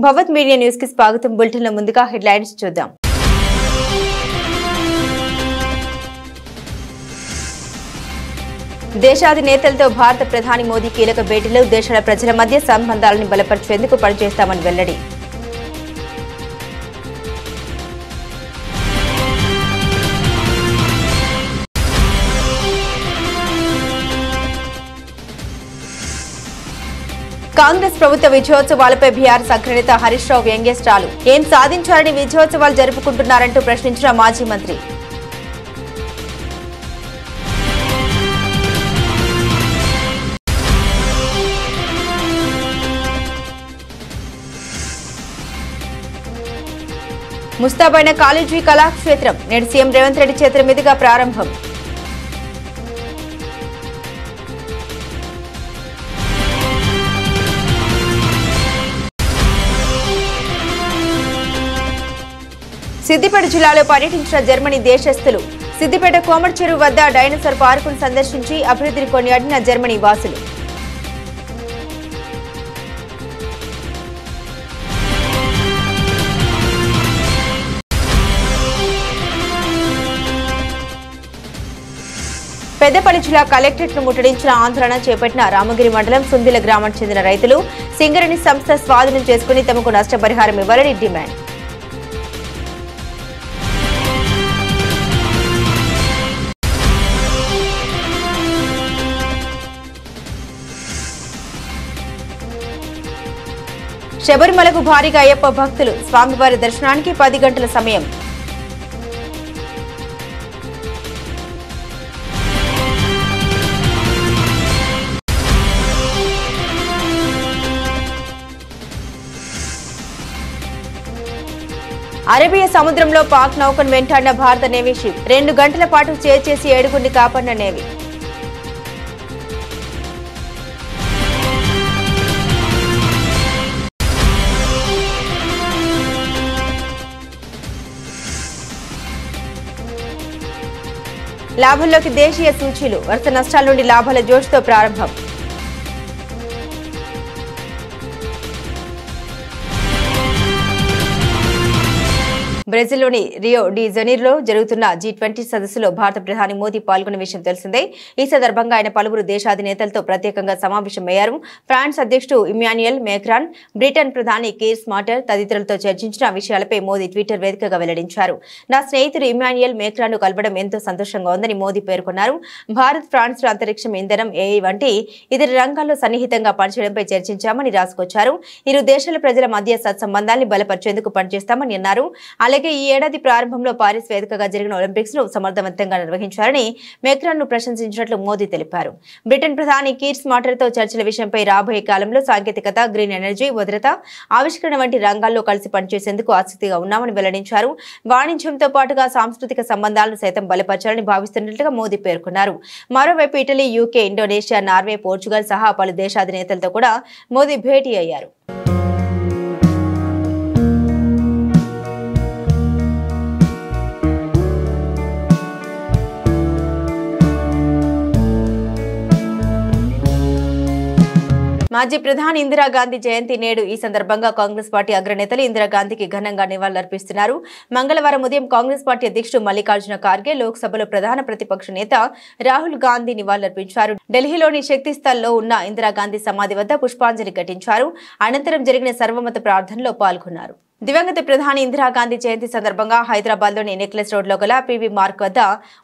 భవత్ media news కి స్వాగతం. Bulletin లో ముందుగా హెడ్లైన్స్ చూద్దాం. దేశాధినేతలతో భారత ప్రధాని మోదీ కీలక భేటీలు, దేశాల ప్రజల మధ్య సంబంధాలను బలపరిచేందుకు పనిచేస్తామని వెల్లడి. కాంగ్రెస్ ప్రభుత్వ విజయోత్సవాలపై బీఆర్ఎస్ అగ్రనేత హరీష్ రావు వ్యంగ్యస్టాలు. ఏం సాధించాలని విజయోత్సవాలు జరుపుకుంటున్నారంటూ ప్రశ్నించిన మాజీ మంత్రి. ముస్తాబైన కాలేజీ కళాక్షేత్రం నేడు సీఎం రేవంత్ రెడ్డి చేతుల మీదుగా ప్రారంభం. సిద్దిపేట జిల్లాలో పర్యటించిన జర్మనీ దేశస్థులు. సిద్దిపేట కోమటి చెరువు వద్ద డైనోసార్ పార్కును సందర్శించి అభివృద్ధిని కొనియాడిన జర్మనీ వాసులు. పెద్దపల్లి జిల్లా కలెక్టరేట్ ను ముట్టడించిన ఆందోళన చేపట్టిన రామగిరి మండలం సుందిల గ్రామానికి చెందిన రైతులు. సింగరేణి సంస్థ స్వాధీనం చేసుకుని తమకు నష్టపరిహారం ఇవ్వాలని డిమాండ్. శబరిమలకు భారీగా అయ్యప్ప భక్తులు. స్వామివారి దర్శనానికి 10 గంటల సమయం. అరేబియా సముద్రంలో పాక్ నౌకను వెంటాడిన భారత నేవీ షిప్. 2 గంటల పాటు చేసి 7గురిని కాపాడిన నేవీ. లాభంలోకి దేశీయ సూచీలు. వరుస నష్టాల నుండి లాభాల జోష్తో ప్రారంభం. బ్రెజిల్లోని రియో డి జనీరోలో జరుగుతున్న G20 సదస్సులో భారత ప్రధాని మోదీ పాల్గొన్న విషయం తెలిసిందే. ఈ సందర్భంగా ఆయన పలువురు దేశాధినేతలతో ప్రత్యేకంగా సమావేశమయ్యారు. ఫ్రాన్స్ అధ్యక్షుడు ఇమ్మాన్యుయల్ మేక్రాన్, బ్రిటన్ ప్రధాని కీర్ స్టార్మర్ తదితరులతో చర్చించిన విషయాలపై మోదీ ట్విట్టర్ వేదికగా వెల్లడించారు. నా స్నేహితుడు ఇమ్మాన్యుయల్ మేక్రాన్ ను కలవడం ఎంతో సంతోషంగా ఉందని మోదీ పేర్కొన్నారు. భారత్, ఫ్రాన్స్ అంతరిక్షం, ఇంధనం, AI వంటి ఇతర రంగాల్లో సన్నిహితంగా పనిచేయడంపై చర్చించామని రాసుకొచ్చారు. ఇరు దేశాల ప్రజల మధ్య సత్సంబంధాన్ని బలపరిచేందుకు పనిచేస్తామని అన్నారు. అలాగే ఈ ఏడాది ప్రారంభంలో పారిస్ వేదికగా జరిగిన ఒలింపిక్స్ ను సమర్థవంతంగా నిర్వహించారని మేక్రాన్ ను ప్రశంసించినట్లు మోదీ తెలిపారు. బ్రిటన్ ప్రధాని కీర్ స్టార్మర్ తో చర్చల విషయంపై రాబోయే కాలంలో సాంకేతికత, గ్రీన్ ఎనర్జీ, భద్రత, ఆవిష్కరణ వంటి రంగాల్లో కలిసి పనిచేసేందుకు ఆసక్తిగా ఉన్నామని వెల్లడించారు. వాణిజ్యంతో పాటుగా సాంస్కృతిక సంబంధాలను సైతం బలపరచాలని భావిస్తున్నట్లుగా మోదీ పేర్కొన్నారు. మరోవైపు Italy, UK, Indonesia, Norway, Portugal సహా పలు దేశాధినేతలతో కూడా మోదీ భేటీ అయ్యారు. మాజీ ప్రధాని ఇందిరాగాంధీ జయంతి నేడు. ఈ సందర్భంగా కాంగ్రెస్ పార్టీ అగ్రనేతలు ఇందిరాగాంధీకి ఘనంగా నివాళులర్పిస్తున్నారు. మంగళవారం ఉదయం కాంగ్రెస్ పార్టీ అధ్యక్షుడు మల్లికార్జున ఖార్గే లోక్సభలో ప్రధాన ప్రతిపక్ష నేత రాహుల్ గాంధీ నివాళులర్పించారు. ఢిల్లీలోని శక్తి స్థల్లో ఉన్న ఇందిరాగాంధీ సమాధి వద్ద పుష్పాంజలి ఘటించారు. అనంతరం జరిగిన సర్వమత ప్రార్థనలో పాల్గొన్నారు. దివంగత ప్రధాని ఇందిరాగాంధీ జయంతి సందర్భంగా హైదరాబాద్లోని నెక్లెస్ రోడ్లో గల PV మార్క్ వద్ద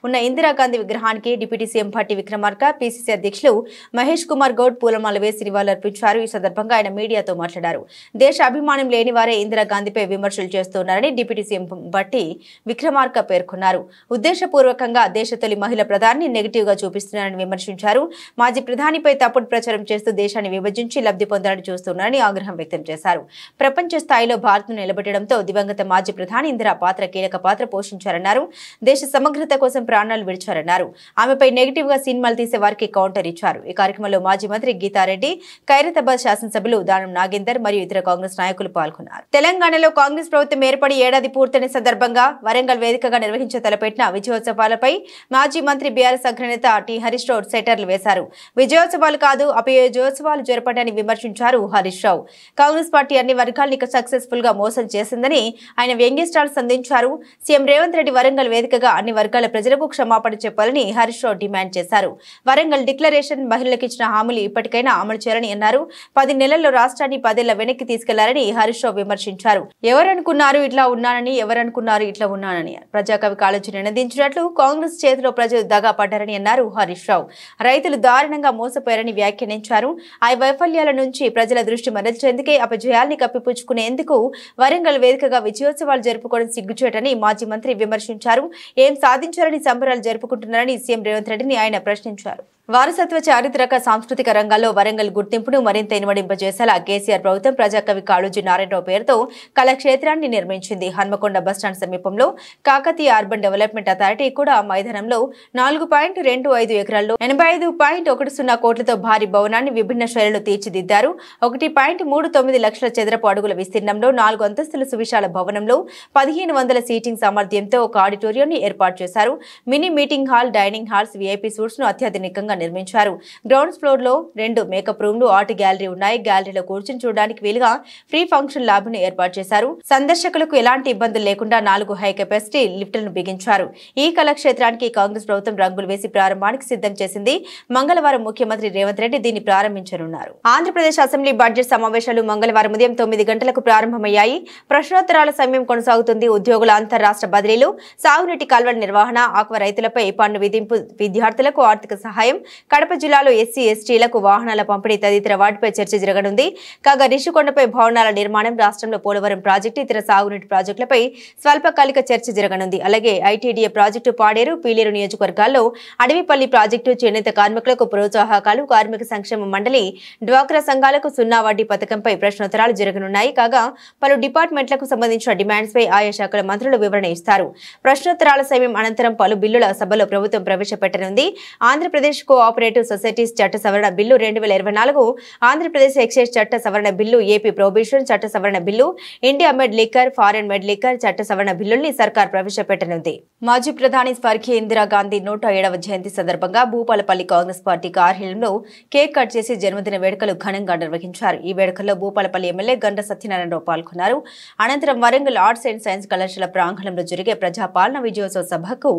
ఉన్న ఇందిరాగాంధీ విగ్రహానికి deputy CM Bhatti Vikramarka, PCC అధ్యక్షులు మహేష్ కుమార్ గౌడ్ పూలమాల వేసి నివాళులర్పించారు. ఈ సందర్భంగా ఆయన మీడియాతో మాట్లాడారు. దేశ అభిమానం లేని వారే ఇందిరాగాంధీపై విమర్శలు చేస్తున్నారని డిప్యూటీ సీఎం భట్టి విక్రమార్క పేర్కొన్నారు. ఉద్దేశపూర్వకంగా దేశ తొలి మహిళా ప్రధాని నెగిటివ్ గా చూపిస్తున్నారని విమర్శించారు. మాజీ ప్రధానిపై తప్పుడు ప్రచారం చేస్తూ దేశాన్ని విభజించి లబ్ధి పొందాలని చూస్తున్నారని ఆగ్రహం వ్యక్తం చేశారు. ప్రపంచ స్థాయిలో భారత్ను నిలబెట్టడంతో దివంగత మాజీ ప్రధాని ఇందిరా కీలక పాత్ర పోషించారన్నారు. దేశ సమగ్రత కోసం ప్రాణాలు విడిచారన్నారు. ఆమెపై నెగిటివ్ గా సినిమాలు తీసే వారికి కౌంటర్ ఇచ్చారు. ఈ కార్యక్రమంలో మాజీ మంత్రి గీతారెడ్డి, ఖైరతాబాద్ శాసనసభ్యులు దానం నాగేందర్ మరియు ఇతర కాంగ్రెస్ నాయకులు పాల్గొన్నారు. తెలంగాణలో కాంగ్రెస్ ప్రభుత్వం ఏర్పడి ఏడాది పూర్తయిన సందర్భంగా వరంగల్ వేదికగా నిర్వహించే తలపెట్టిన విజయోత్సవాలపై మాజీ మంత్రి బీఆర్ఎస్ అగ్రనేత టి హరీష్ రావు సెటర్లు వేశారు. విజయోత్సవాలు కాదు, అపజయోత్సవాలు జరపడాన్ని విమర్శించారు హరీష్ రావు. కాంగ్రెస్ పార్టీ అన్ని వర్గాల్ని సక్సెస్ఫుల్ గా మోసం చేసిందని ఆయన వ్యంగ్యస్టాలు సంధించారు. సీఎం రేవంత్ రెడ్డి వరంగల్ వేదికగా అన్ని వర్గాల ప్రజలకు క్షమాపణ చెప్పాలని హరీష్ రావు డిమాండ్ చేశారు. వరంగల్ డిక్లరేషన్ మహిళలకు ఇచ్చిన హామీలు ఇప్పటికైనా అమలు చేయాలని అన్నారు. 10 నెలల్లో రాష్ట్రాన్ని 10 ఏళ్ల వెనక్కి తీసుకెళ్లారని హరీష్ రావు విమర్శించారు. ఎవరనుకున్నారు ఇట్లా ఉన్నానని, ఎవరనుకున్నారు ఇట్లా ఉన్నానని ప్రజాకవి కాళోజీ నినదించినట్లు కాంగ్రెస్ చేతిలో ప్రజలు దగా పడ్డారని అన్నారు హరీష్ రావు. రైతులు దారుణంగా మోసపోయారని వ్యాఖ్యానించారు. ఆ వైఫల్యాల నుంచి ప్రజల దృష్టి మరల్చేందుకే అపజయాల్ని కప్పిపుచ్చుకునేందుకు వరంగల్ వేదికగా విజయోత్సవాలు జరుపుకోవడం సిగ్గుచేటని మాజీ మంత్రి విమర్శించారు. ఏం సాధించారని సంబరాలు జరుపుకుంటున్నారని సీఎం రేవంత్ రెడ్డిని ఆయన ప్రశ్నించారు. వారసత్వ చారిత్రక సాంస్కృతిక రంగాల్లో వరంగల్ గుర్తింపును మరింత ఇనుమడింపజేసేలా కేసీఆర్ ప్రభుత్వం ప్రజాకవి కాళోజీ నారాయణరావు పేరుతో కళాక్షేత్రాన్ని నిర్మించింది. హన్మకొండ బస్టాండ్ సమీపంలో కాకతీయ అర్బన్ డెవలప్మెంట్ అథారిటీ కూడా మైదానంలో 4.25 ఎకరాల్లో 85.10 కోట్లతో భారీ భవనాన్ని విభిన్న శైలిలో తీర్చిదిద్దారు. 1.39 లక్షల చదరపు అడుగుల విస్తీర్ణంలో 4 అంతస్తుల సువిశాల భవనంలో 1500 సీటింగ్ సామర్థ్యంతో ఒక ఆడిటోరియంని ఏర్పాటు చేశారు. Mini meeting hall, dining halls, VIP suits ను అత్యాధునికంగా నిర్మించారు. గ్రౌండ్ ఫ్లోర్ లో 2 మేకప్ రూమ్లు, ఆర్ట్ గ్యాలరీ ఉన్నాయి. గ్యాలరీలో కూర్చుని చూడడానికి వీలుగా ఫ్రీ ఫంక్షన్ ల్యాబ్ ను ఏర్పాటు చేశారు. సందర్శకులకు ఎలాంటి ఇబ్బందులు లేకుండా 4 హై కెపాసిటీ లిఫ్టులను బిగించారు. ఈ కళాక్షేత్రానికి కాంగ్రెస్ ప్రభుత్వం రంగులు వేసి ప్రారంభానికి సిద్ధం చేసింది. మంగళవారం ముఖ్యమంత్రి రేవంత్ రెడ్డి దీన్ని ప్రారంభించనున్నారు. ఆంధ్రప్రదేశ్ అసెంబ్లీ బడ్జెట్ సమావేశాలు మంగళవారం ఉదయం 9 గంటలకు ప్రారంభమయ్యాయి. ప్రశ్నోత్తరాల సమయం కొనసాగుతుంది. ఉద్యోగుల అంతర్రాష్ట్ర బదిలీలు, సాగునీటి కాల్వల నిర్వహణ, ఆక్వా రైతులపై పన్ను విధింపు, విద్యార్థులకు ఆర్థిక సహాయం, కడప జిల్లాలో ఎస్సీ ఎస్టీలకు వాహనాల పంపిణీ తదితర వాటిపై చర్చ జరగనుంది. కాగా రిషికొండపై భవనాల నిర్మాణం, రాష్ట్రంలో పోలవరం ప్రాజెక్టు, ఇతర సాగునీటి ప్రాజెక్టులపై స్వల్పకాలిక చర్చ జరగనుంది. అలాగే ఐటీడీఏ ప్రాజెక్టు, పాడేరు, పీలేరు నియోజకవర్గాల్లో అడవిపల్లి ప్రాజెక్టు, చేనేత కార్మికులకు ప్రోత్సాహకాలు, కార్మిక సంక్షేమ మండలి, డ్వాక్రా సంఘాలకు 0 వడ్డీ పథకంపై ప్రశ్నోత్తరాలు జరగనున్నాయి. కాగా పలు డిపార్ట్మెంట్లకు సంబంధించిన డిమాండ్స్ పై ఆయా శాఖల మంత్రులు వివరణ ఇస్తారు. ప్రశ్నోత్తరాల సమయం అనంతరం పలు బిల్లుల సభలో ప్రభుత్వం ప్రవేశపెట్టనుంది. ఆంధ్రప్రదేశ్ కోఆపరేటివ్ సొసైటీస్ చట్ట సవరణ బిల్లు 2024, ఆంధ్రప్రదేశ్ ఎక్సైజ్ చట్ట సవరణ బిల్లు, ఏపీ ప్రొహిబిషన్ చట్ట సవరణ బిల్లు, ఇండియా మెడ్ లిక్కర్, ఫారెన్ మెడ్ లిక్కర్ చట్ట సవరణ బిల్లుల్ని సర్కార్ ప్రవేశపెట్టనుంది. మాజీ ప్రధాని స్వర్గీయ ఇందిరాగాంధీ 107వ జయంతి సందర్భంగా భూపాలపల్లి కాంగ్రెస్ పార్టీ కార్యాలయంలో కేక్ కట్ చేసి జన్మదిన వేడుకలు ఘనంగా నిర్వహించారు. ఈ వేడుకల్లో భూపాలపల్లి ఎమ్మెల్యే గంట సత్యనారాయణరావు పాల్గొన్నారు. అనంతరం వరంగల్ ఆర్ట్స్ అండ్ సైన్స్ కళాశాల ప్రాంగణంలో జరిగే ప్రజాపాలన విజయోత్సవ సభకు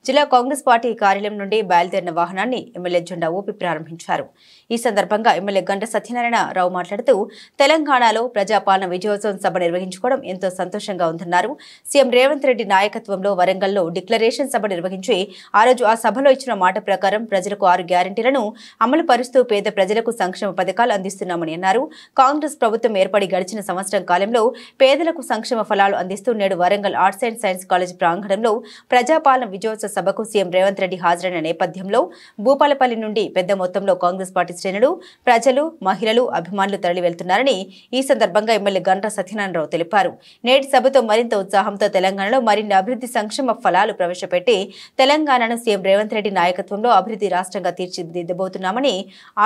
జిల్లా కాంగ్రెస్ పార్టీ కార్యాలయం నుండి బయలుదేరిన వాహనాన్ని ఎమ్మెల్యే జెండా ఊపి ప్రారంభించారు. ఈ సందర్భంగా ఎమ్మెల్యే గంట సత్యనారాయణరావు మాట్లాడుతూ తెలంగాణలో ప్రజాపాలన విజయోత్సవం సభ నిర్వహించుకోవడం ఎంతో సంతోషంగా ఉందన్నారు. సీఎం రేవంత్ రెడ్డి నాయకత్వంలో వరంగల్లో డిక్లరేషన్ సభ నిర్వహించి ఆ రోజు ఆ సభలో ఇచ్చిన మాట ప్రకారం ప్రజలకు 6 గ్యారెంటీలను అమలు పరుస్తూ పేద ప్రజలకు సంక్షేమ పథకాలు అందిస్తున్నామని అన్నారు. కాంగ్రెస్ ప్రభుత్వం ఏర్పడి గడిచిన సంవత్సరం కాలంలో పేదలకు సంక్షేమ ఫలాలు అందిస్తూ నేడు Warangal arts and science college ప్రాంగణంలో ప్రజాపాలన విజయోత్సవ సభకు సీఎం రేవంత్ రెడ్డి హాజరైన నేపథ్యంలో భూపాలపల్లి నుండి పెద్ద మొత్తంలో కాంగ్రెస్ పార్టీ శ్రేణులు, ప్రజలు, మహిళలు, అభిమానులు తరలి వెళ్తున్నారని ఈ సందర్భంగా ఎమ్మెల్యే గంట సత్యనారాయణరావు తెలిపారు. నేటి సభతో మరింత ఉత్సాహంతో తెలంగాణలో మరిన్ని అభివృద్ధి సంక్షేమ ఫలాలు ప్రవేశపెట్టి తెలంగాణను సీఎం రేవంత్ రెడ్డి నాయకత్వంలో అభివృద్ధి రాష్ట్రంగా తీర్చిదిద్దబోతున్నామని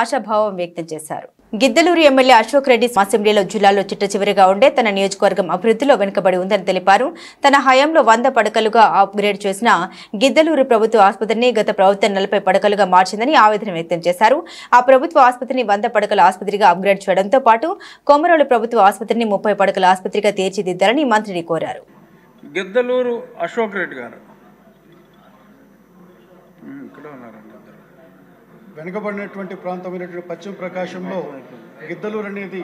ఆశాభావం వ్యక్తం చేశారు. గిద్దలూరు ఎమ్మెల్యే అశోక్ రెడ్డి అసెంబ్లీలో జిల్లాలో చిట్టచివరిగా ఉండే తన నియోజకవర్గం అభివృద్ధిలో వెనుకబడి ఉందని తెలిపారు. తన హయాంలో 100 పడకలుగా అప్గ్రేడ్ చేసిన గిద్దలూరు ప్రభుత్వ ఆసుపత్రిని గత ప్రభుత్వం 40 పడకలుగా మార్చిందని ఆవేదన వ్యక్తం చేశారు. ఆ ప్రభుత్వ ఆసుపత్రిని 100 పడకల ఆసుపత్రిగా అప్గ్రేడ్ చేయడంతో పాటు కొమరోలు ప్రభుత్వ ఆసుపత్రిని 30 పడకల ఆసుపత్రిగా తీర్చిదిద్దాలని మంత్రిని కోరారు. గిద్దలూరు అశోక్ రెడ్డి గారు వెనుకబడినటువంటి ప్రాంతమైనటువంటి పశ్చిమ ప్రకాశంలో గిద్దలూరు అనేది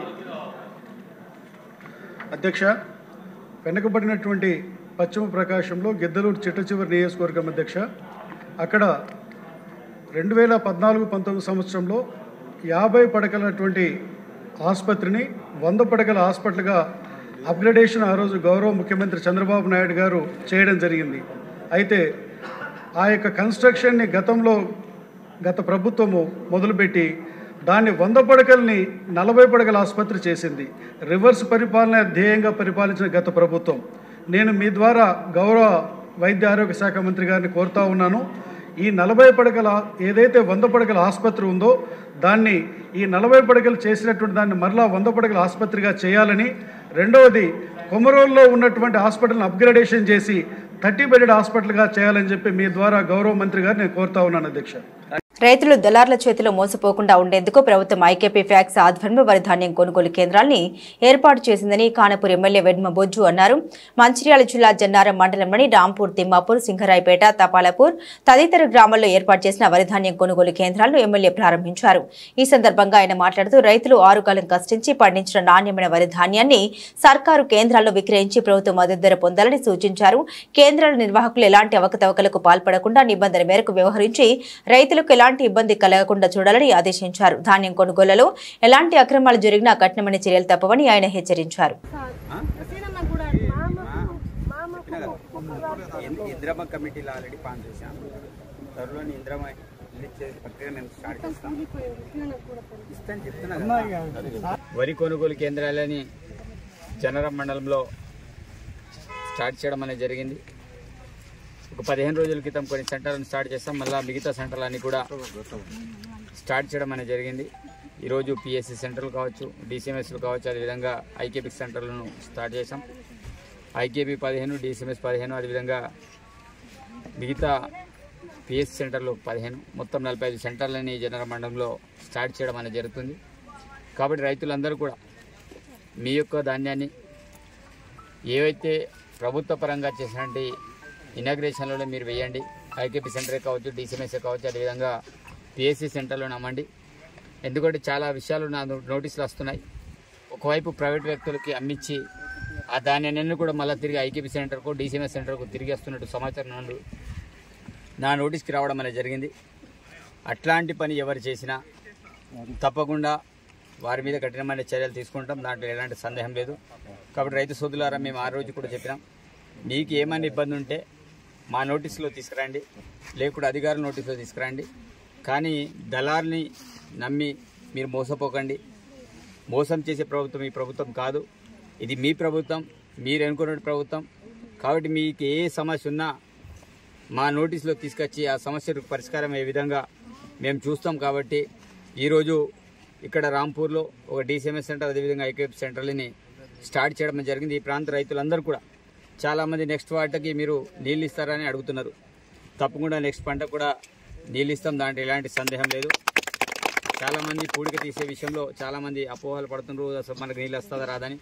అధ్యక్ష వెనుకబడినటువంటి పశ్చిమ ప్రకాశంలో గిద్దలూరు చిట్టచివరి నియోజకవర్గం అధ్యక్ష. అక్కడ 2014-19 సంవత్సరంలో 50 పడకలటువంటి ఆసుపత్రిని 100 పడకల హాస్పిటల్గా అప్గ్రేడేషన్ ఆ రోజు గౌరవ ముఖ్యమంత్రి చంద్రబాబు నాయుడు గారు చేయడం జరిగింది. అయితే ఆ యొక్క కన్స్ట్రక్షన్ని గత ప్రభుత్వము మొదలుపెట్టి దాన్ని 100 పడకల్ని 40 పడకల ఆసుపత్రి చేసింది. రివర్స్ పరిపాలన ధ్యేయంగా పరిపాలించిన గత ప్రభుత్వం. నేను మీ ద్వారా గౌరవ వైద్య ఆరోగ్య శాఖ మంత్రి గారిని కోరుతా ఉన్నాను, ఈ 40 పడకల ఏదైతే 100 పడకల ఆసుపత్రి ఉందో దాన్ని ఈ 40 పడకలు చేసినటువంటి దాన్ని మరలా 100 పడకల ఆసుపత్రిగా చేయాలని, రెండవది కొమరోల్లో ఉన్నటువంటి హాస్పిటల్ని అప్గ్రేడేషన్ చేసి 30 బెడెడ్ హాస్పిటల్గా చేయాలని చెప్పి మీ ద్వారా గౌరవ మంత్రి గారు నేను కోరుతా ఉన్నాను అధ్యక్ష. రైతులు దళార్ల చేతిలో మోసపోకుండా ఉండేందుకు ప్రభుత్వం ఐకేపీ ఫ్యాక్స్ ఆధ్వర్యంలో వరి ధాన్యం కొనుగోలు కేంద్రాల్ని ఏర్పాటు చేసిందని ఖానాపూర్ ఎమ్మెల్యే వెడ్మ బొజ్జు అన్నారు. మంచిర్యాల జిల్లా జన్నారం మండలంలోని రాంపూర్, తిమ్మాపూర్, సింగరాయపేట, తపాలపూర్ తదితర గ్రామాల్లో ఏర్పాటు చేసిన వరి ధాన్యం కొనుగోలు కేంద్రాలను ఎమ్మెల్యే ప్రారంభించారు. ఈ సందర్భంగా ఆయన మాట్లాడుతూ రైతులు 6 కాలం కష్టించి పండించిన నాణ్యమైన వరి ధాన్యాన్ని సర్కారు కేంద్రాల్లో విక్రయించి ప్రభుత్వ మద్దతు ధర పొందాలని సూచించారు. కేంద్రాల నిర్వాహకులు ఎలాంటి అవకతవకలకు పాల్పడకుండా నిబంధన మేరకు వ్యవహరించి రైతులకు ఎలాంటి ఇబ్బంది కలగకుండా చూడాలని ఆదేశించారు. ధాన్యం కొనుగోలులో ఎలాంటి అక్రమాలు జరిగినా కఠినమైన చర్యలు తప్పవని ఆయన హెచ్చరించారు. వరి కొనుగోలు కేంద్రాలని జనరం మండలంలో స్టార్ట్ చేయడం అనేది జరిగింది. ఒక 15 రోజుల క్రితం కొన్ని సెంటర్లను స్టార్ట్ చేస్తాం, మళ్ళీ మిగతా సెంటర్లన్నీ కూడా స్టార్ట్ చేయడం అనేది జరిగింది. ఈరోజు పిఎస్సి సెంటర్లు కావచ్చు, డిసిఎంఎస్లు కావచ్చు, అదేవిధంగా ఐకేపీ సెంటర్లను స్టార్ట్ చేసాం. ఐకేపీ 15, డిసిఎంఎస్ 15, అదేవిధంగా మిగతా పిఎస్సి సెంటర్లు 15, మొత్తం 45 సెంటర్లని జనరల్ మండలంలో స్టార్ట్ చేయడం అనేది జరుగుతుంది. కాబట్టి రైతులందరూ కూడా మీ యొక్క ధాన్యాన్ని ఏవైతే ప్రభుత్వ పరంగా చేసినటువంటి ఇనాగ్రేషన్లో మీరు వేయండి. ఐకేపీ సెంటరే కావచ్చు, డిసిఎంఎస్ఏ కావచ్చు, అదేవిధంగా పిఎస్సి సెంటర్లో నమ్మండి. ఎందుకంటే చాలా విషయాలు నా నోటీసులు వస్తున్నాయి. ఒకవైపు ప్రైవేట్ వ్యక్తులకి అమ్మించి ఆ ధాన్యాన్ని కూడా మళ్ళీ తిరిగి ఐకేపీ సెంటర్కు, డిసిఎంఎస్ సెంటర్కు తిరిగి వస్తున్నట్టు సమాచారం నా నోటీస్కి రావడం అనేది జరిగింది. అట్లాంటి పని ఎవరు చేసినా తప్పకుండా వారి మీద కఠినమైన చర్యలు తీసుకుంటాం, దాంట్లో ఎలాంటి సందేహం లేదు. కాబట్టి రైతు సోదరులారా, మేము ఆ రోజు కూడా చెప్పినాం, మీకు ఏమైనా ఇబ్బంది ఉంటే మా నోటీసులో తీసుకురండి, లేకుండా అధికారుల నోటీసులో తీసుకురండి. కానీ దళార్ని నమ్మి మీరు మోసపోకండి. మోసం చేసే ప్రభుత్వం ఈ ప్రభుత్వం కాదు, ఇది మీ ప్రభుత్వం, మీరు అనుకున్న ప్రభుత్వం. కాబట్టి మీకు ఏ సమస్య ఉన్నా మా నోటీసులో తీసుకొచ్చి ఆ సమస్యకు పరిష్కారం అయ్యే విధంగా మేము చూస్తాం. కాబట్టి ఈరోజు ఇక్కడ రాంపూర్లో ఒక డిసిఎంఎస్ సెంటర్, అదేవిధంగా ఐకేపీ సెంటర్లని స్టార్ట్ చేయడం జరిగింది. ఈ ప్రాంత రైతులందరూ కూడా చాలామంది నెక్స్ట్ పంటకి మీరు నీళ్ళు ఇస్తారని అడుగుతున్నారు. తప్పకుండా నెక్స్ట్ పంట కూడా నీళ్ళు ఇస్తాం, దాంట్లో ఎలాంటి సందేహం లేదు. చాలామంది పూడిక తీసే విషయంలో చాలామంది అపోహలు పడుతున్నారు, అసలు మనకు నీళ్ళు వస్తుందా రాదని.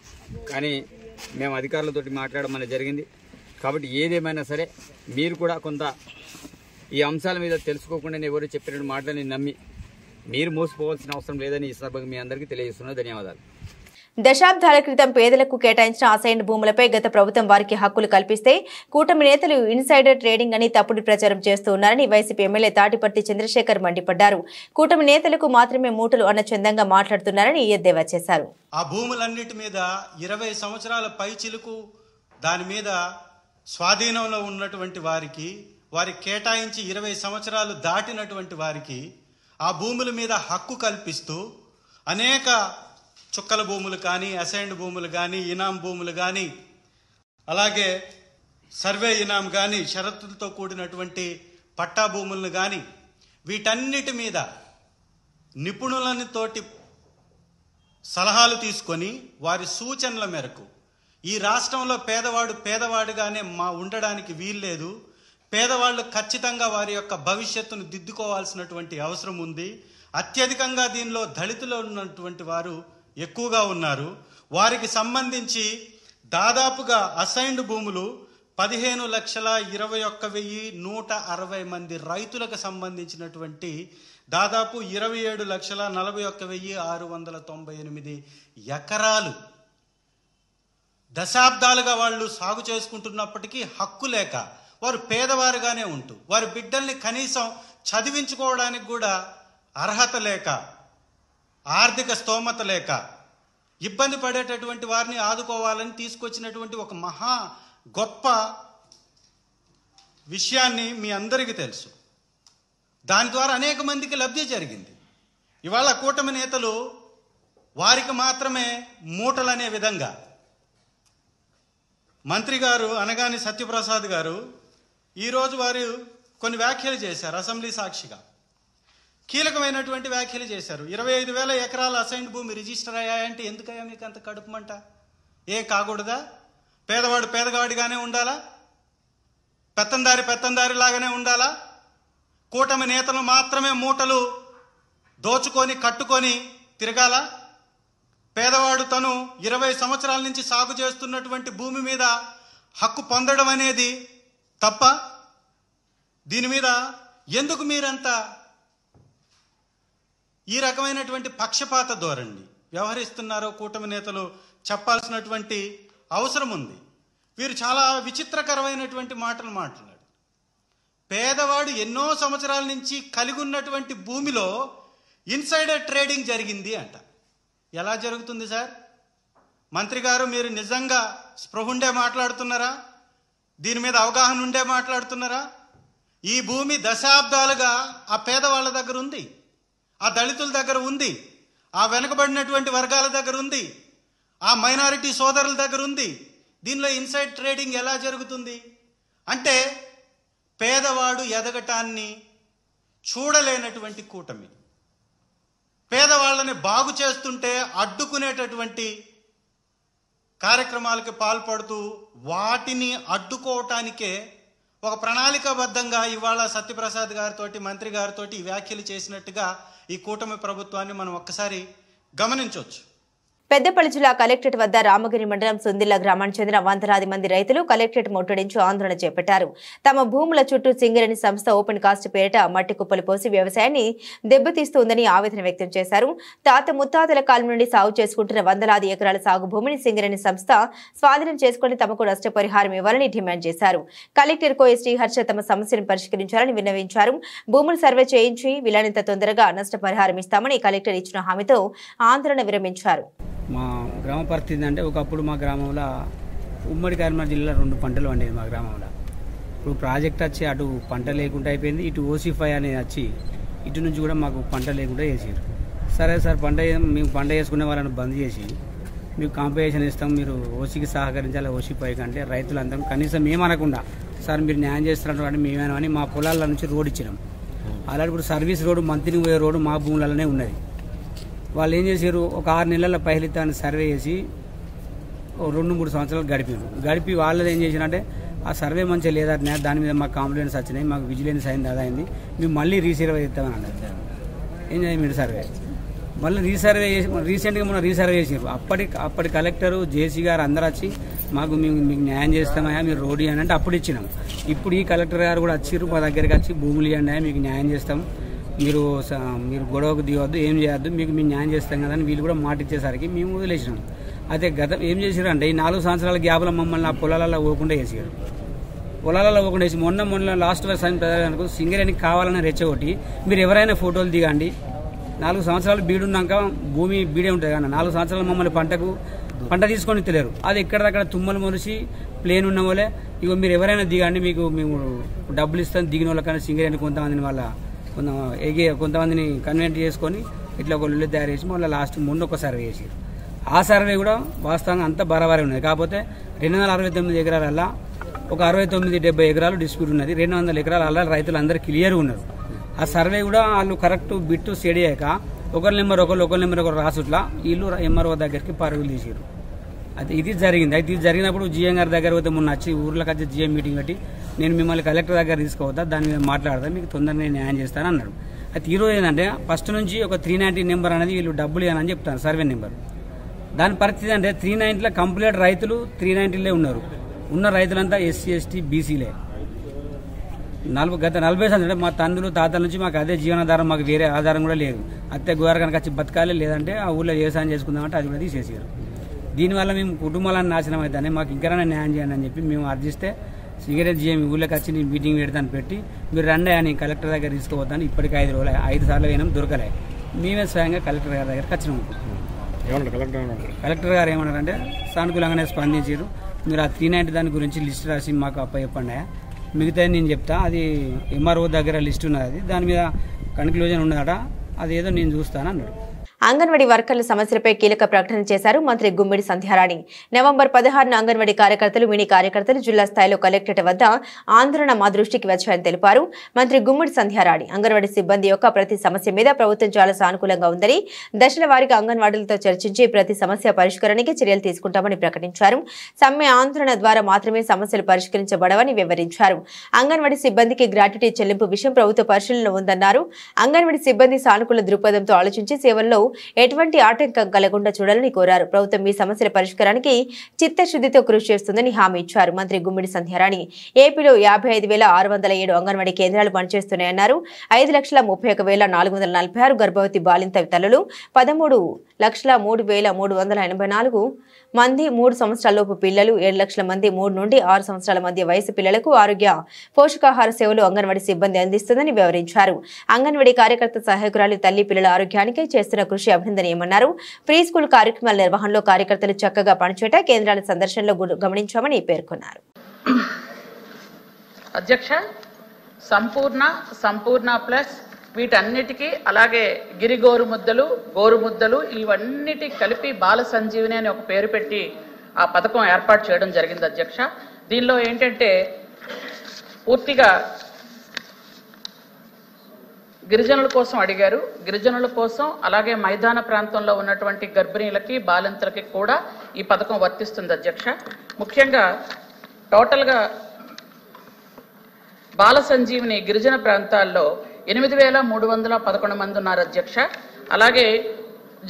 కానీ మేము అధికారులతో మాట్లాడడం అనేది జరిగింది. కాబట్టి ఏదేమైనా సరే మీరు కూడా కొంత ఈ అంశాల మీద తెలుసుకోకుండా ఎవరు చెప్పిన మాటలని నమ్మి మీరు మోసపోవాల్సిన అవసరం లేదని ఈ సందర్భంగా మీ అందరికీ తెలియజేస్తున్నా. ధన్యవాదాలు. దశాబ్దాల క్రితం పేదలకు కేటాయించిన అసైన్ భూములపై గత ప్రభుత్వం వారికి హక్కులు కల్పిస్తే కూటమి నేతలు ఇన్సైడర్ ట్రేడింగ్ అని తప్పుడు ప్రచారం చేస్తూ ఉన్నారని వైసీపీ ఎమ్మెల్యే తాటిపర్తి చంద్రశేఖర్ మండిపడ్డారు. కూటమి నేతలకు మాత్రమే మూటలు అన్న చందంగా మాట్లాడుతున్నారని ఎద్దేవా చేశారు. ఆ భూములన్నిటి మీద 20 సంవత్సరాల పై చిలుకు దాని మీద స్వాధీనంలో ఉన్నటువంటి వారికి, వారికి కేటాయించి 20 సంవత్సరాలు దాటినటువంటి వారికి ఆ భూముల మీద హక్కు కల్పిస్తూ అనేక చుక్కల భూములు కానీ, అసైన్డ్ భూములు కానీ, ఇనాం భూములు కానీ, అలాగే సర్వే ఇనాం కానీ, షరతులతో కూడినటువంటి పట్టా భూములను కానీ, వీటన్నిటి మీద నిపుణులతోటి సలహాలు తీసుకొని వారి సూచనల మేరకు ఈ రాష్ట్రంలో పేదవాడుగానే ఉండడానికి వీల్లేదు. పేదవాళ్ళు ఖచ్చితంగా వారి యొక్క భవిష్యత్తును దిద్దుకోవాల్సినటువంటి అవసరం ఉంది. అత్యధికంగా దీనిలో దళితులు ఉన్నటువంటి వారు ఎక్కువగా ఉన్నారు. వారికి సంబంధించి దాదాపుగా అసైన్డ్ భూములు 15,21,160 మంది రైతులకు సంబంధించినటువంటి దాదాపు 27,41,698 ఎకరాలు దశాబ్దాలుగా వాళ్ళు సాగు చేసుకుంటున్నప్పటికీ హక్కు లేక వారు పేదవారుగానే ఉంటూ వారి బిడ్డల్ని కనీసం చదివించుకోవడానికి కూడా అర్హత లేక, ఆర్థిక స్తోమత లేక ఇబ్బంది పడేటటువంటి వారిని ఆదుకోవాలని తీసుకొచ్చినటువంటి ఒక మహా గొప్ప విషయాన్ని మీ అందరికీ తెలుసు. దాని ద్వారా అనేక మందికి లబ్ధి జరిగింది. ఇవాళ కూటమి నేతలు వారికి మాత్రమే మూటలనే విధంగా మంత్రి గారు అనగాని సత్యప్రసాద్ గారు ఈరోజు వారు కొన్ని వ్యాఖ్యలు చేశారు. అసెంబ్లీ సాక్షిగా కీలకమైనటువంటి వ్యాఖ్యలు చేశారు. 25,000 ఎకరాల అసైన్డ్ భూమి రిజిస్టర్ అయ్యాయంటే ఎందుకయ్యా మీకు అంత కడుపుమంట? ఏం కాకూడదా? పేదవాడు పేదవాడిగానే ఉండాలా? పెత్తందారి లాగానే ఉండాలా? కూటమి నేతలు మాత్రమే మూటలు దోచుకొని కట్టుకొని తిరగాల? పేదవాడు తను 20 సంవత్సరాల నుంచి సాగు చేస్తున్నటువంటి భూమి మీద హక్కు పొందడం అనేది తప్ప? దీని మీద ఎందుకు మీరంతా ఈ రకమైనటువంటి పక్షపాత ధోరణి వ్యవహరిస్తున్నారో కూటమి నేతలు చెప్పాల్సినటువంటి అవసరం ఉంది. వీరు చాలా విచిత్రకరమైనటువంటి మాటలు మాట్లాడారు. పేదవాడు ఎన్నో సంవత్సరాల నుంచి కలిగి ఉన్నటువంటి భూమిలో ఇన్సైడర్ ట్రేడింగ్ జరిగింది అంట. ఎలా జరుగుతుంది సార్? మంత్రి గారు, మీరు నిజంగా స్పృహుండే మాట్లాడుతున్నారా? దీని మీద అవగాహన ఉండే మాట్లాడుతున్నారా? ఈ భూమి దశాబ్దాలుగా ఆ పేదవాళ్ళ దగ్గర ఉంది, ఆ దళితుల దగ్గర ఉంది, ఆ వెనుకబడినటువంటి వర్గాల దగ్గర ఉంది, ఆ మైనారిటీ సోదరుల దగ్గర ఉంది. దీనిలో ఇన్సైడ్ ట్రేడింగ్ ఎలా జరుగుతుంది? అంటే పేదవాడు ఎదగటాన్ని చూడలేనటువంటి కూటమి, పేదవాళ్ళని బాగు చేస్తుంటే అడ్డుకునేటటువంటి కార్యక్రమాలకు పాల్పడుతూ వాటిని అడ్డుకోవటానికే ఒక ప్రణాళికాబద్ధంగా ఇవాళ సత్యప్రసాద్ గారితో, మంత్రి గారితో ఈ వ్యాఖ్యలు చేసినట్టుగా ఈ కూటమి ప్రభుత్వాన్ని మనం ఒక్కసారి గమనించవచ్చు. పెద్దపల్లి జిల్లా కలెక్టరేట్ వద్ద రామగిరి మండలం సుందిల్ల గ్రామానికి చెందిన వందలాది మంది రైతులు కలెక్టరేట్ ముట్టడించి ఆందోళన చేపట్టారు. తమ భూముల చుట్టూ సింగరేణి సంస్థ ఓపెన్ కాస్ట్ పేరిట మట్టి కుప్పలు పోసి వ్యవసాయాన్ని దెబ్బతీస్తుందని ఆవేదన వ్యక్తం చేశారు. తాత ముత్తాతల కాలం నుండి సాగు చేసుకుంటున్న వందలాది ఎకరాల సాగు భూమిని సింగరేణి సంస్థ స్వాధీనం చేసుకుని తమకు నష్టపరిహారం ఇవ్వాలని డిమాండ్ చేశారు. కలెక్టర్ కోయ శ్రీహర్ష తమ సమస్యను పరిష్కరించాలని విన్నవించారు. భూములు సర్వే చేయించి వీలైనంత తొందరగా నష్టపరిహారం ఇస్తామని కలెక్టర్ ఇచ్చిన హామీతో ఆందోళన విరమించారు. మా గ్రామ పరిస్థితి ఏంటంటే, ఒకప్పుడు మా గ్రామంలో ఉమ్మడి కరీంనగర్ జిల్లా 2 పంటలు పండేది మా గ్రామంలో. ఇప్పుడు ప్రాజెక్ట్ వచ్చి అటు పంట లేకుండా అయిపోయింది, ఇటు ఓసీ5 అనేది వచ్చి ఇటు నుంచి కూడా మాకు పంట లేకుండా చేసారు. సరే సార్, మేము పంట చేసుకునే వాళ్ళని బంద్ చేసి మీకు కాంపెన్సేషన్ ఇస్తాం, మీరు ఓసీకి సహకరించాలి ఓసీ5 కంటే రైతులందరం కనీసం ఏమనకుండా సార్ మీరు న్యాయం చేస్తున్నట్టు మేమేమని మా పొలాల నుంచి రోడ్ ఇచ్చినాం. అలాంటి ఇప్పుడు సర్వీస్ రోడ్డు మంత్రికి పోయే రోడ్డు మా భూములలోనే ఉన్నది. వాళ్ళు ఏం చేశారు, ఒక 6 నెలల పైలితాన్ని సర్వే చేసి 2-3 సంవత్సరాలు గడిపి వాళ్ళు ఏం చేసినంటే ఆ సర్వే మంచిగా లేదట, దాని మీద మాకు కంప్లైంట్స్ వచ్చినాయి, మాకు విజిలెన్స్ అయింది, అదైంది, మేము మళ్ళీ రీసర్వే చేస్తామని అన్నారు. ఏం చేయాలి మీరు సర్వే మళ్ళీ రీసర్వే చేసి రీసెంట్గా మొన్న రీసర్వే చేసారు. అప్పటి కలెక్టరు జేసీ గారు అందరూ వచ్చి మీకు న్యాయం చేస్తామయ్యా మీరు రోడ్డు ఇవ్వండి అంటే అప్పుడు ఇచ్చినాం. ఇప్పుడు ఈ కలెక్టర్ గారు కూడా వచ్చారు మా దగ్గరికి వచ్చి భూములు ఇవ్వండి మీకు న్యాయం చేస్తాం, మీరు గొడవకు దిగవద్దు, ఏం చేయొద్దు, మీకు మేము న్యాయం చేస్తాం కదా అని వీళ్ళు కూడా మాట ఇచ్చేసరికి మేము వదిలేసినాం. అయితే ఏం చేశారు అంటే ఈ 4 సంవత్సరాల గ్యాప్లో మమ్మల్ని ఆ పొలాలలో పోకుండా వేసారు. పొలాలలో పోకుండా వేసి మొన్న లాస్ట్ వర్షానికి సింగరేణికి కావాలని రెచ్చగొట్టి మీరు ఎవరైనా ఫోటోలు దిగండి, 4 సంవత్సరాలు బీడున్నాక భూమి బీడే ఉంటుంది కానీ 4 సంవత్సరాలు మమ్మల్ని పంట తీసుకొని తెలియరు. అది ఎక్కడదక్కడ తుమ్మలు మొలిసి ప్లేన్ ఉన్న వాళ్ళే ఇగో మీరు ఎవరైనా దిగండి, మేము డబ్బులు ఇస్తాం, దిగిన వాళ్ళకన్నా సింగరేణి కొంతమందిని కన్వెంట్ చేసుకొని ఇట్లా ఒక ఇల్లు తయారు చేసి మళ్ళీ లాస్ట్ ముందు ఒక సర్వే చేసారు. ఆ సర్వే కూడా వాస్తవంగా అంతా బరాబరే ఉన్నది. కాకపోతే 269 ఎకరాలల్లా ఒక 69-70 ఎకరాలు డిస్ప్యూట్ ఉన్నది, 200 ఎకరాల అలా రైతులు అందరూ క్లియర్గా ఉన్నారు. ఆ సర్వే కూడా వాళ్ళు కరెక్ట్ బిట్టు స్టడీ అయ్యాక ఒకరి నెంబర్ ఒకరు రాసుట్లా వీళ్ళు ఎంఆర్ఓ దగ్గరికి పరుగులు తీసారు. అయితే ఇది జరిగింది. అయితే ఇది జరిగినప్పుడు జిఎం గారి దగ్గర పోతే మొన్న వచ్చి ఊర్లోకి వచ్చి జిఎం మీటింగ్ పెట్టి నేను మిమ్మల్ని కలెక్టర్ దగ్గర తీసుకోవద్దా, దాని మీద మాట్లాడదా, మీకు తొందరగా న్యాయం చేస్తాను అన్నాడు. అయితే ఈరోజు ఏంటంటే ఫస్ట్ నుంచి ఒక 390 నెంబర్ అనేది వీళ్ళు డబ్బులు ఇవ్వనని చెప్తాను, సర్వే నెంబర్. దాని పరిస్థితి అంటే 390లో కంప్లీట్ రైతులు 390లే ఉన్నారు. ఉన్న రైతులంతా ఎస్సీ ఎస్టీ బీసీలే. గత 40 సంవత్సరాలు మా తండ్రులు తాతల నుంచి మాకు అదే జీవనాధారం, మాకు వేరే ఆధారం కూడా లేదు. అత్తే గోర కనుక వచ్చి బతకాలి, లేదంటే ఆ ఊళ్ళో వ్యవసాయం చేసుకుందామంటే అది కూడా తీసేసారు. దీనివల్ల మేము కుటుంబాలను నాశనం అవుతానే, మాకు ఇంకైనా న్యాయం చేయండి అని చెప్పి మేము అర్జిస్తే సిగరెట్ జిఎం ఊళ్ళోకి వచ్చి నేను మీటింగ్ పెడతాను పెట్టి మీరు రండి అని కలెక్టర్ దగ్గర తీసుకుపోతాను. ఇప్పటికి 5 రోజులు 5 సార్లు అయినా దొరకలే. మేమే స్వయంగా కలెక్టర్ గారి దగ్గరికి వచ్చినాము. కలెక్టర్ గారు ఏమన్నారంటే సానుకూలంగానే స్పందించారు. మీరు ఆ 390 దాని గురించి లిస్ట్ రాసి మాకు చెప్పండి, మిగతా నేను చెప్తా, అది ఎంఆర్ఓ దగ్గర లిస్ట్ ఉన్నది, దాని మీద కన్క్లూజన్ ఉన్నదట, అదేదో నేను చూస్తానన్నాడు. అంగన్వాడీ వర్కర్ల సమస్యలపై కీలక ప్రకటన చేశారు మంత్రి గుమ్మిడి సంధ్యారాణి. నవంబర్ 16న అంగన్వాడీ కార్యకర్తలు, మినీ కార్యకర్తలు జిల్లా స్థాయిలో కలెక్టరేట్ వద్ద ఆందోళన మా దృష్టికి వచ్చాయని తెలిపారు మంత్రి గుమ్మిడి సంధ్యారాణి. అంగన్వాడీ సిబ్బంది యొక్క ప్రతి సమస్య మీద ప్రభుత్వం చాలా సానుకూలంగా ఉందని, దశల వారీగా అంగన్వాడీలతో చర్చించి ప్రతి సమస్య పరిష్కారానికి చర్యలు తీసుకుంటామని ప్రకటించారు. సమ్మె ఆందోళన ద్వారా మాత్రమే సమస్యలు పరిష్కరించబడవని వివరించారు. అంగన్వాడీ సిబ్బందికి గ్రాట్యుటీ చెల్లింపు విషయం ప్రభుత్వ పరిశీలనలో ఉందన్నారు. అంగన్వాడీ సిబ్బంది సానుకూల దృక్పథంతో ఆలోచించి సేవల్లో ఎటువంటి ఆటంకం కలగకుండా చూడాలని కోరారు. ప్రభుత్వం ఈ సమస్యల పరిష్కారానికి చిత్తశుద్ధితో కృషి చేస్తుందని హామీ ఇచ్చారు మంత్రి గుమ్మిడి సంధ్యారాణి. ఏపీలో 55,607 అంగన్వాడీ కేంద్రాలు పనిచేస్తున్నాయన్నారు. 5,31,446 గర్భవతి బాలింత తల్లులు, 13,03,384 మంది 3 సంవత్సరాలలోపు పిల్లలు, 7 లక్షల మంది 3 నుండి 6 సంవత్సరాల మధ్య వయసు పిల్లలకు ఆరోగ్య పోషకాహార సేవలు అంగన్వాడీ సిబ్బంది అందిస్తుందని వివరించారు. అంగన్వాడీ కార్యకర్త సహాయకురాలు తల్లి పిల్లల ఆరోగ్యానికి చేస్తున్న కృషి అభినందనీయమన్నారు. ప్రీ స్కూల్ కార్యక్రమాల నిర్వహణలో కార్యకర్తలు చక్కగా పనిచేట కేంద్రాల సందర్శనలో గమనించామని పేర్కొన్నారు. అధ్యక్ష, సంపూర్ణ ప్లస్ వీటన్నిటికీ అలాగే గిరి గోరుముద్దలు ఇవన్నిటి కలిపి బాల సంజీవిని అని ఒక పేరు పెట్టి ఆ పథకం ఏర్పాటు చేయడం జరిగింది అధ్యక్ష. దీనిలో ఏంటంటే పూర్తిగా గిరిజనుల కోసం అడిగారు. గిరిజనుల కోసం అలాగే మైదాన ప్రాంతంలో ఉన్నటువంటి గర్భిణీలకి, బాలింతలకి కూడా ఈ పథకం వర్తిస్తుంది అధ్యక్ష. ముఖ్యంగా టోటల్గా బాల సంజీవిని గిరిజన ప్రాంతాల్లో 8,311 మంది ఉన్నారు అధ్యక్ష. అలాగే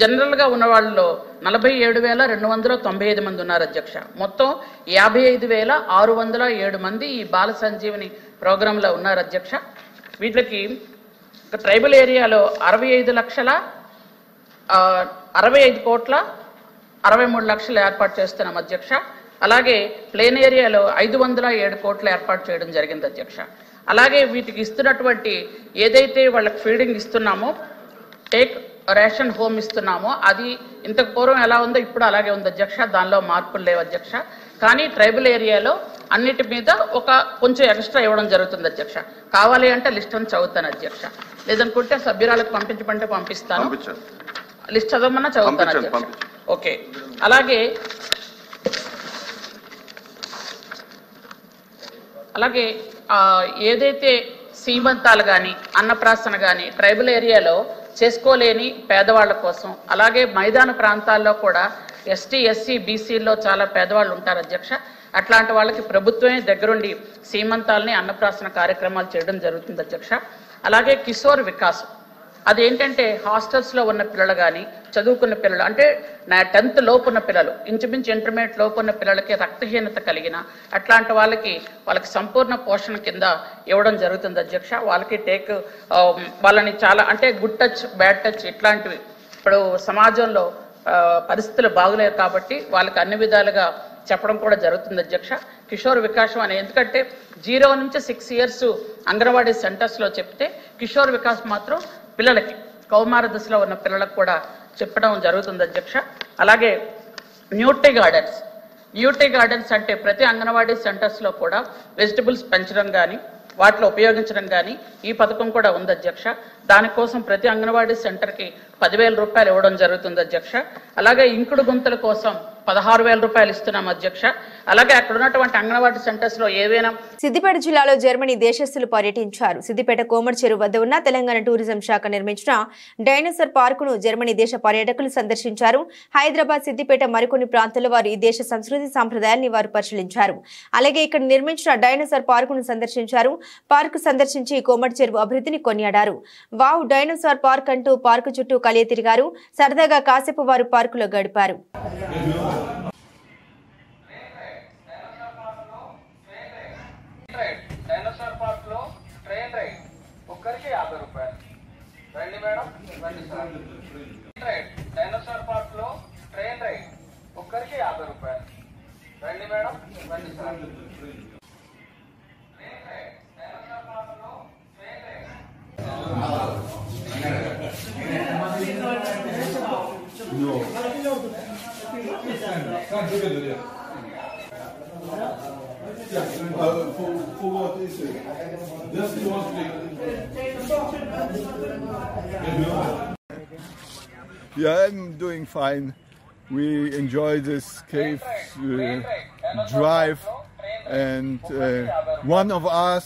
జనరల్గా ఉన్న వాళ్ళలో 47,295 మంది ఉన్నారు అధ్యక్ష. మొత్తం 55,607 మంది ఈ బాల సంజీవిని ప్రోగ్రాంలో ఉన్నారు అధ్యక్ష. వీటికి ట్రైబల్ ఏరియాలో 65,65,63,00,000 ఏర్పాటు చేస్తున్నాం అధ్యక్ష. అలాగే ప్లేన్ ఏరియాలో 507 కోట్లు ఏర్పాటు చేయడం జరిగింది అధ్యక్ష. అలాగే వీటికి ఇస్తున్నటువంటి ఏదైతే వాళ్ళకి ఫీడింగ్ ఇస్తున్నామో, టేక్ రేషన్ హోమ్ ఇస్తున్నామో అది ఇంతకు పూర్వం ఎలా ఉందో ఇప్పుడు అలాగే ఉంది అధ్యక్ష. దానిలో మార్పులు లేవు అధ్యక్ష. కానీ ట్రైబల్ ఏరియాలో అన్నిటి మీద కొంచెం ఎక్స్ట్రా ఇవ్వడం జరుగుతుంది అధ్యక్ష. కావాలి అంటే లిస్ట్ అని చదువుతాను అధ్యక్ష, లేదనుకుంటే సభ్యురాలకు పంపించమంటే పంపిస్తాను. లిస్ట్ చదవమన్నా చదువుతాను అధ్యక్ష. ఓకే. అలాగే ఏదైతే సీమంతాలు కానీ అన్నప్రాసన కానీ ట్రైబల్ ఏరియాలో చేసుకోలేని పేదవాళ్ళ కోసం, అలాగే మైదాన ప్రాంతాల్లో కూడా ఎస్టీ, ఎస్సీ, బీసీల్లో చాలా పేదవాళ్ళు ఉంటారు అధ్యక్ష. అట్లాంటి వాళ్ళకి ప్రభుత్వమే దగ్గరుండి సీమంతాలని, అన్నప్రాసన కార్యక్రమాలు చేయడం జరుగుతుంది అధ్యక్ష. అలాగే కిషోర్ వికాస్, అదేంటంటే హాస్టల్స్లో ఉన్న పిల్లలు కానీ, చదువుకున్న పిల్లలు అంటే 10th లోపు ఉన్న పిల్లలు, ఇంచుమించు ఇంటర్మీడియట్ లోపు ఉన్న పిల్లలకి రక్తహీనత కలిగిన అట్లాంటి వాళ్ళకి సంపూర్ణ పోషణ కింద ఇవ్వడం జరుగుతుంది అధ్యక్ష. వాళ్ళకి వాళ్ళని చాలా అంటే గుడ్ టచ్, బ్యాడ్ టచ్ ఇట్లాంటివి ఇప్పుడు సమాజంలో పరిస్థితులు బాగులేవు కాబట్టి వాళ్ళకి అన్ని విధాలుగా చెప్పడం కూడా జరుగుతుంది అధ్యక్ష. కిషోర్ వికాసం అనే, ఎందుకంటే 0 నుంచి 6 ఇయర్స్ అంగన్వాడీ సెంటర్స్లో చెప్తే కిషోర్ వికాస్ మాత్రం పిల్లలకి, కౌమార దశలో ఉన్న పిల్లలకు కూడా చెప్పడం జరుగుతుంది అధ్యక్ష. అలాగే న్యూట్రీ గార్డెన్స్ అంటే ప్రతి అంగన్వాడీ సెంటర్స్లో కూడా వెజిటబుల్స్ పెంచడం కానీ, వాటిలో ఉపయోగించడం కానీ ఈ పథకం కూడా ఉంది అధ్యక్ష. దానికోసం ప్రతి అంగన్వాడీ సెంటర్కి 10,000 రూపాయలు ఇవ్వడం జరుగుతుంది అధ్యక్ష. అలాగే ఇంకుడు గుంతల కోసం 16,000 రూపాయలు ఇస్తున్నాం అధ్యక్ష. అలాగే అక్కడ ఉన్నటువంటి అంగన్వాడీ సెంటర్స్ లో ఏవైనా. సిద్దిపేట జిల్లాలో జర్మనీ దేశస్థులు పర్యటించారు. సిద్దిపేట కోమటి చెరువు వద్ద ఉన్న తెలంగాణ టూరిజం శాఖ నిర్మించిన డైనోసార్ పార్కును జర్మనీ దేశ పర్యాటకులు సందర్శించారు. హైదరాబాద్, సిద్దిపేట మరికొన్ని ప్రాంతాల్లో వారు ఈ దేశ సంస్కృతి సంప్రదాయాన్ని వారు పరిశీలించారు. అలాగే ఇక్కడ నిర్మించిన డైనోసార్ పార్కును సందర్శించారు. పార్కు సందర్శించి కోమటి చెరువు అభివృద్ధిని కొనియాడారు. వావ్ డైనోసార్ పార్క్ అంటూ పార్కు చుట్టూ కలియ తిరిగారు. సరదాగా కాసేపు వారు పార్కులో గడిపారు. డైనోసార్ పార్క్ లో ట్రైన్ రైడ్ ఒక్కరికి 50 రూపాయలు. రండి మేడం, రండి సార్. డైనోసార్ పార్క్ లో ట్రైన్ రైడ్ ఒక్కరికి 50 రూపాయలు. రండి మేడం, రండి సార్. డైనోసార్ పార్క్ లో train ride. For what is it? Just the one thing. Yeah, I'm doing fine. We enjoy this cave drive, and one of us,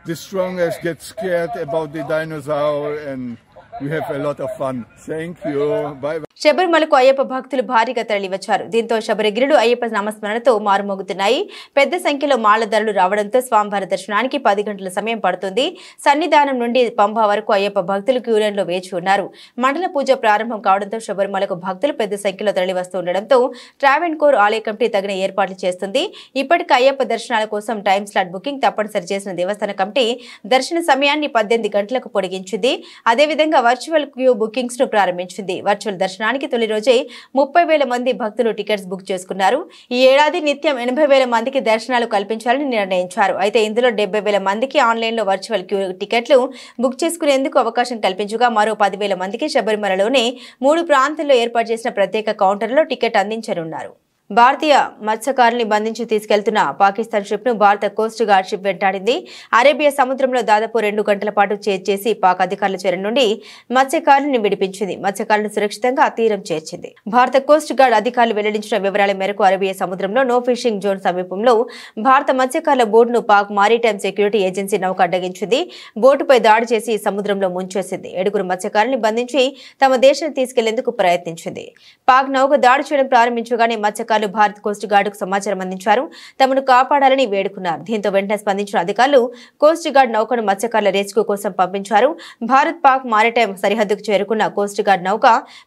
the strongest, gets scared about the dinosaur, and we have a lot of fun. Thank you. Bye bye. శబరిమలకు అయ్యప్ప భక్తులు భారీగా తరలివచ్చారు. దీంతో శబరిగిరులు అయ్యప్ప నామస్మరణతో మారుమోగుతున్నాయి. పెద్ద సంఖ్యలో మాలదారులు రావడంతో స్వామివారి దర్శనానికి 10 గంటల సమయం పడుతుంది. సన్నిధానం నుండి పంబా వరకు అయ్యప్ప భక్తులు క్యూలైన్లో వేచి ఉన్నారు. మండల పూజ ప్రారంభం కావడంతో శబరిమలకు భక్తులు పెద్ద సంఖ్యలో తరలివస్తుండటంతో ట్రావెన్కోర్ ఆలయ కమిటీ తగిన ఏర్పాట్లు చేస్తుంది. ఇప్పటికే అయ్యప్ప దర్శనాల కోసం టైం స్లాట్ బుకింగ్ తప్పనిసరి చేసిన దేవస్థాన కమిటీ దర్శన సమయాన్ని 18 గంటలకు పొడిగించింది. అదేవిధంగా వర్చువల్ క్యూ బుకింగ్స్ ను ప్రారంభించింది. వర్చువల్ దర్శనానికి తొలి రోజే 30,000 మంది భక్తులు టికెట్స్ బుక్ చేసుకున్నారు. ఈ ఏడాది నిత్యం 80,000 మందికి దర్శనాలు కల్పించాలని నిర్ణయించారు. అయితే ఇందులో 70,000 మందికి ఆన్లైన్లో వర్చువల్ క్యూ టికెట్లు బుక్ చేసుకునేందుకు అవకాశం కల్పించగా మరో 10,000 మందికి శబరిమలలోనే 3 ప్రాంతాల్లో ఏర్పాటు చేసిన ప్రత్యేక కౌంటర్లో టికెట్ అందించనున్నారు. భారతీయ మత్స్యకారుల్ని బంధించి తీసుకెళ్తున్న పాకిస్తాన్ షిప్ ను భారత కోస్ట్ గార్డ్ షిప్ వెంటాడింది. అరేబియా సముద్రంలో దాదాపు 2 గంటల పాటు చేసి పాక్ అధికారుల చెర నుండి మత్స్యకారులను విడిపించింది. మత్స్యకారులను సురక్షితంగా తీరం చేర్చింది. భారత కోస్ట్ గార్డ్ అధికారులు వెల్లడించిన వివరాల మేరకు అరేబియా సముద్రంలో నో ఫిషింగ్ జోన్ సమీపంలో భారత మత్స్యకారుల బోటును పాక్ మారిటైమ్ సెక్యూరిటీ ఏజెన్సీ నౌక అడ్డగించింది. బోటుపై దాడి చేసి సముద్రంలో ముంచేసింది. 7 మత్స్యకారుల్ని బంధించి తమ దేశానికి తీసుకెళ్లేందుకు ప్రయత్నించింది. పాక్ నౌక దాడి చేయడం ప్రారంభించగానే మత్స్యకారులు భారత కోస్ట్ గార్డుకు సమాచారం అందించారు. తమను కాపాడాలని వేడుకున్నారు. దీంతో వెంటనే స్పందించిన అధికారులు కోస్ట్ గార్డ్ నౌకను మత్స్యకారుల రెస్క్యూ కోసం పంపించారు. భారత్ పాక్ మారిటైమ్ సరిహద్దుకు చేరుకున్న కోస్ట్ గార్డ్ నౌక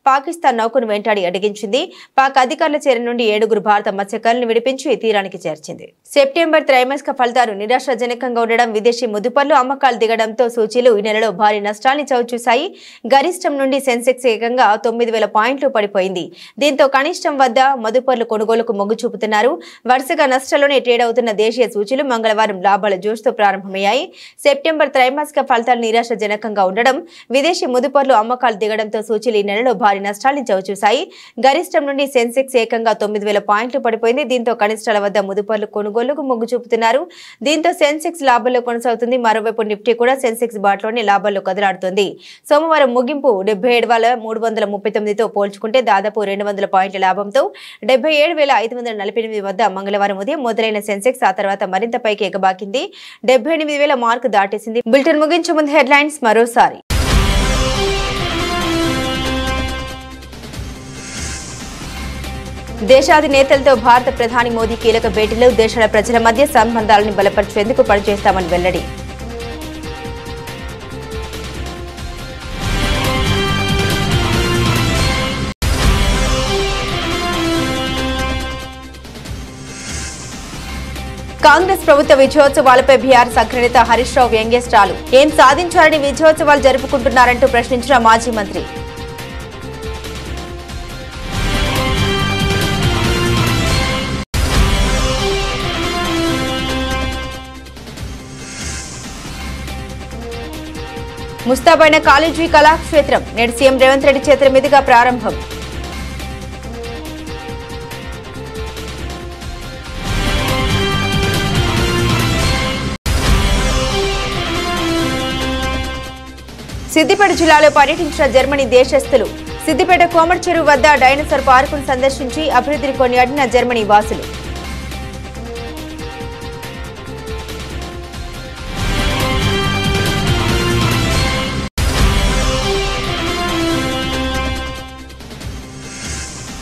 పాకిస్తాన్ నౌకను వెంటాడి అడ్డగించింది. పాక్ అధికారుల చెర నుండి 7 భారత మత్స్యకారులను విడిపించి తీరానికి చేర్చింది. సెప్టెంబర్ త్రైమాసిక ఫలితాలు నిరాశాజనకంగా ఉండడం, విదేశీ ముదుపర్లు అమ్మకాలు దిగడంతో సూచీలు ఈ నెలలో భారీ నష్టాన్ని చవిచూశాయి. గరిష్టం నుండి సెన్సెక్స్ ఏకంగా 9,000 పాయింట్లు పడిపోయింది. దీంతో కనిష్టం వద్ద మదుపర్లు కొనుగోలుకు మొగ్గు చూపుతున్నారు. వరుసగా నష్టాల్లోనే ట్రేడ్ అవుతున్న దేశీయ సూచీలు మంగళవారం లాభాల జోష్తో ప్రారంభమయ్యాయి. సెప్టెంబర్ త్రైమాసిక ఫలితాలు నిరాశాజనకంగా ఉండడం, విదేశీ ముదుపర్లు అమ్మకాలు దిగడంతో సూచీలు ఈ నెలలో భారీ నష్టాల్ని చవిచూశాయి. గరిష్టం నుండి సెన్సెక్స్ ఏకంగా 9,000 పాయింట్లు పడిపోయింది. దీంతో కనిష్టాల వద్ద ముదుపర్లు కొనుగోలుకు మొగ్గు చూపుతున్నారు. దీంతో సెన్సెక్స్ లాభాల్లో కొనసాగుతుంది. మరోవైపు నిఫ్టీ కూడా సెన్సెక్స్ బాట్లోనే లాభాల్లో కదలాడుతోంది. సోమవారం ముగింపు 77,339తో పోల్చుకుంటే దాదాపు 200 పాయింట్ల లాభంతో 77,548 వద్ద మంగళవారం ఉదయం మొదలైన సెన్సెక్స్ ఆ తర్వాత మరింత పైకి ఎగబాకింది. 78,000 మార్కు దాటేసింది. బులెటిన్ ముగించే ముందు హెడ్లైన్స్ మరోసారి. దేశాధినేతలతో భారత ప్రధాని మోదీ కీలక భేటీలు, దేశాల ప్రజల మధ్య సంబంధాలను బలపరిచేందుకు పనిచేస్తామని వెల్లడి. కాంగ్రెస్ ప్రభుత్వ విజయోత్సవాలపై బీఆర్ఎస్ అగ్రనేత హరీష్ రావు వ్యంగ్యస్త్రాలు. ఏం సాధించారని విజయోత్సవాలు జరుపుకుంటున్నారంటూ ప్రశ్నించిన మాజీ మంత్రి. ముస్తాబైన కాలేజీ కళాక్షేత్రం నేడు సీఎం రేవంత్ రెడ్డి చేతుల మీదుగా ప్రారంభం. సిద్దిపేట జిల్లాలో పర్యటించిన జర్మనీ దేశస్థులు. సిద్దిపేట కోమటి చెరువు వద్ద డైనోసార్ పార్కును సందర్శించి అభివృద్ధిని కొనియాడిన జర్మనీ వాసులు.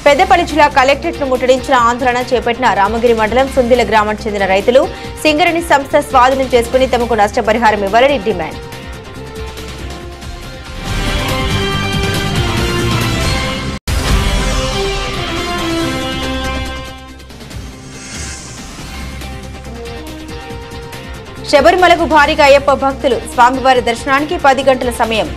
పెద్దపల్లి జిల్లా కలెక్టరేట్ ను ముట్టడించిన ఆందోళన చేపట్టిన రామగిరి మండలం సుందిల గ్రామానికి చెందిన రైతులు సింగరేణి సంస్థ స్వాధీనం చేసుకుని తమకు నష్టపరిహారం ఇవ్వాలని డిమాండ్. శబరిమలకు భారీగా అయ్యప్ప భక్తులు. స్వామివారి దర్శనానికి 10 గంటల సమయం.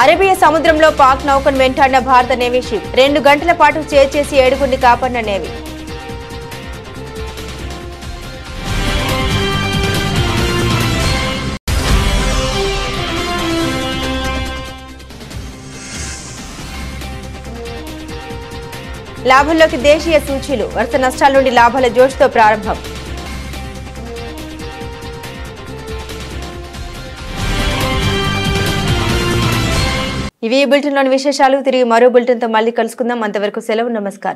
అరేబియా సముద్రంలో పాక్ నౌకను వెంటాడిన భారత నేవీ షిప్. 2 గంటల పాటు చేసి 7 కాపాడిన నేవీ. లాభంలోకి దేశీయ సూచీలు వరుస నష్టాల నుండి లాభాల జోష్తో ప్రారంభం. ఇవి బులెటిన్లోని విశేషాలు. తిరిగి మరో బులెటిన్తో మళ్ళీ కలుసుకుందాం. అంతవరకు సెలవు. నమస్కారం.